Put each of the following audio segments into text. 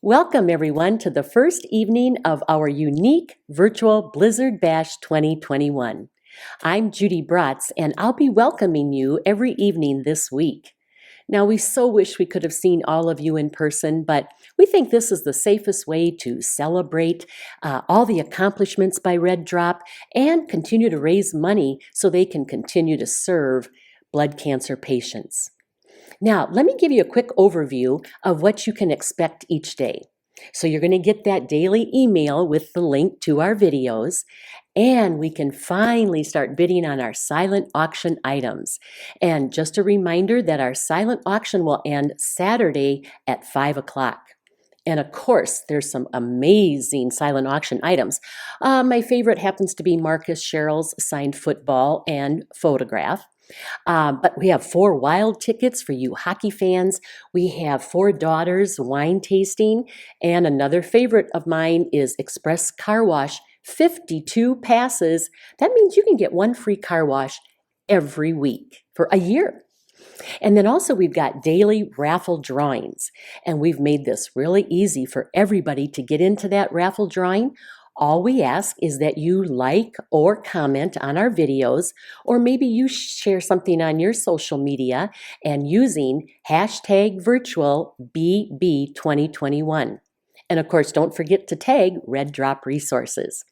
Welcome, everyone, to the first evening of our unique virtual Blizzard Bash 2021. I'm Judy Bratz, and I'll be welcoming you every evening this week. Now, we so wish we could have seen all of you in person, but we think this is the safest way to celebrate all the accomplishments by Red Drop and continue to raise money so they can continue to serve blood cancer patients. Now, let me give you a quick overview of what you can expect each day. So you're going to get that daily email with the link to our videos, and we can finally start bidding on our silent auction items. And just a reminder that our silent auction will end Saturday at 5 o'clock. And of course, there's some amazing silent auction items. My favorite happens to be Marcus Sherrill's signed football and photograph. But we have 4 wild tickets for you hockey fans. We have 4 daughters wine tasting. And another favorite of mine is Express Car Wash, 52 passes. That means you can get 1 free car wash every week for a year. And then also we've got daily raffle drawings. And we've made this really easy for everybody to get into that raffle drawing. All we ask is that you like or comment on our videos, or maybe you share something on your social media and using hashtag virtual BB2021. And of course, don't forget to tag Red Drop Resources.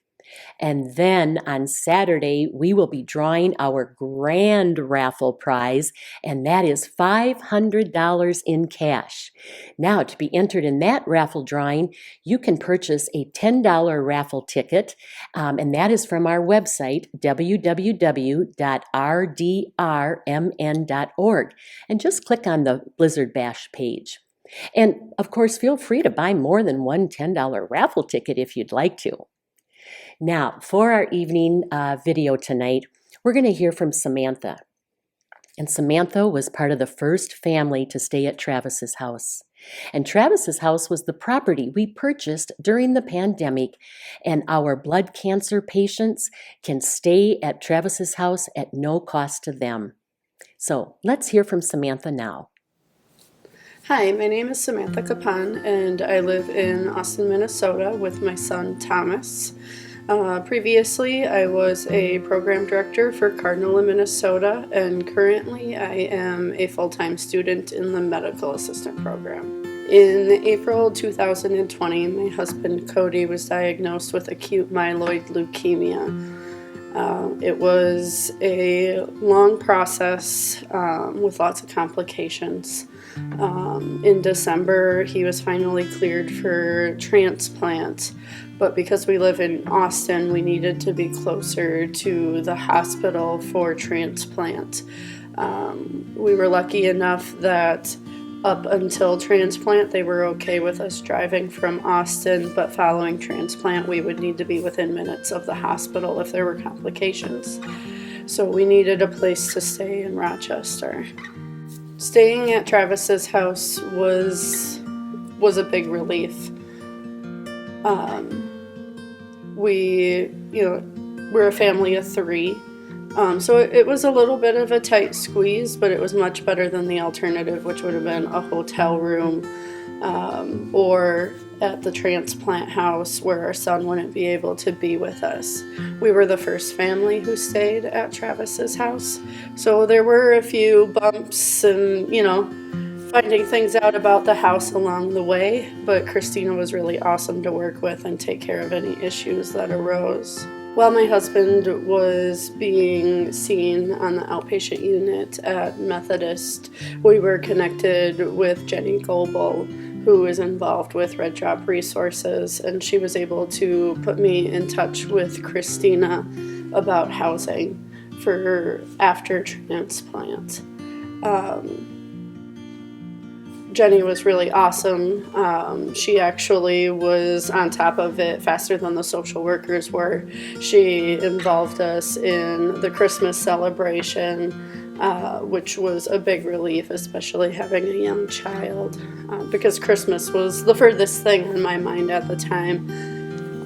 And then on Saturday, we will be drawing our grand raffle prize, and that is $500 in cash. Now, to be entered in that raffle drawing, you can purchase a $10 raffle ticket, and that is from our website, www.rdrmn.org, and just click on the Blizzard Bash page. And of course, feel free to buy more than one $10 raffle ticket if you'd like to. Now, for our evening video tonight, we're going to hear from Samantha. And Samantha was part of the first family to stay at Travis's house. And Travis's house was the property we purchased during the pandemic, and our blood cancer patients can stay at Travis's house at no cost to them. So let's hear from Samantha now. Hi, my name is Samantha Capon, and I live in Austin, Minnesota with my son Thomas. Previously, I was a program director for Cardinal in Minnesota, and currently I am a full-time student in the medical assistant program. In April 2020, my husband Cody was diagnosed with acute myeloid leukemia. It was a long process with lots of complications. In December, he was finally cleared for transplant, but because we live in Austin, we needed to be closer to the hospital for transplant. We were lucky enough that up until transplant, they were okay with us driving from Austin, but following transplant, we would need to be within minutes of the hospital if there were complications. So we needed a place to stay in Rochester. Staying at Travis's house was a big relief. We're a family of 3. So it was a little bit of a tight squeeze, but it was much better than the alternative, which would have been a hotel room or at the transplant house where our son wouldn't be able to be with us. We were the first family who stayed at Travis's house, so there were a few bumps and, finding things out about the house along the way, but Christina was really awesome to work with and take care of any issues that arose. While my husband was being seen on the outpatient unit at Methodist, we were connected with Jenny Goebel, who is involved with Red Drop Resources, and she was able to put me in touch with Christina about housing for after transplant. Jenny was really awesome. She actually was on top of it faster than the social workers were. She involved us in the Christmas celebration, which was a big relief, especially having a young child, because Christmas was the furthest thing in my mind at the time.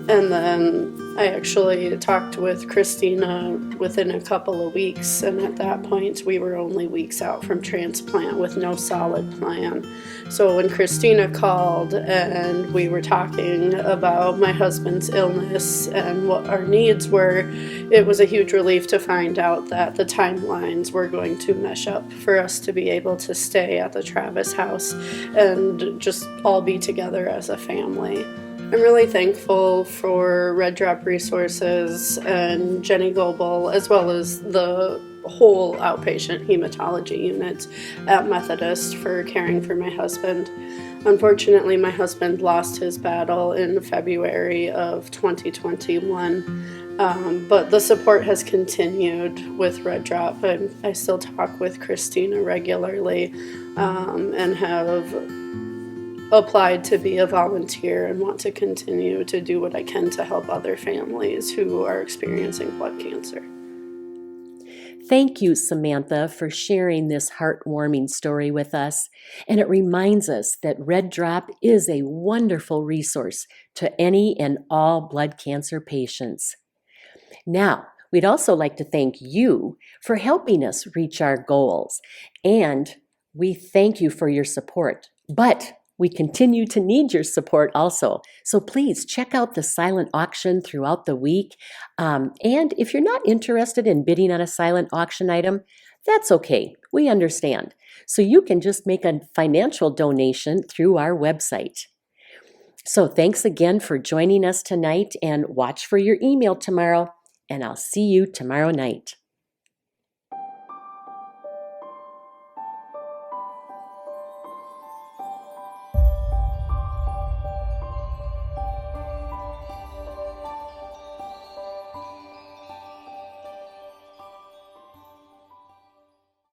And then I actually talked with Christina within a couple of weeks, and at that point, we were only weeks out from transplant with no solid plan. So when Christina called and we were talking about my husband's illness and what our needs were, it was a huge relief to find out that the timelines were going to mesh up for us to be able to stay at the Travis house and just all be together as a family. I'm really thankful for Red Drop Resources and Jenny Goebel, as well as the whole outpatient hematology unit at Methodist for caring for my husband. Unfortunately, my husband lost his battle in February of 2021, but the support has continued with Red Drop. I still talk with Christina regularly and have applied to be a volunteer and want to continue to do what I can to help other families who are experiencing blood cancer. Thank you, Samantha, for sharing this heartwarming story with us. And it reminds us that Red Drop is a wonderful resource to any and all blood cancer patients. Now, we'd also like to thank you for helping us reach our goals. And we thank you for your support. But we continue to need your support also. So please check out the silent auction throughout the week. And if you're not interested in bidding on a silent auction item, that's okay. We understand. So you can just make a financial donation through our website. So thanks again for joining us tonight, and watch for your email tomorrow. And I'll see you tomorrow night.